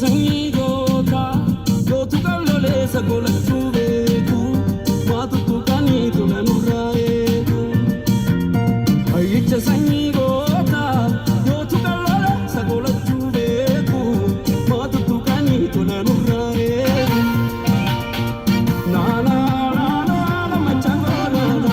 sanyi gota yo tu kallo le sagola chube tu ma tu kani tu na nurae aicha sanyi gota yo tu kallo le sagola chube tu ma tu kani tu na nurae na na na na machango na na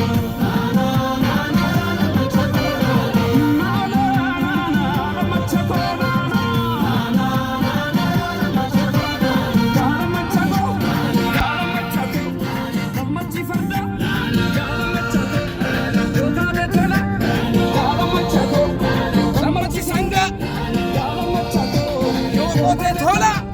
Thola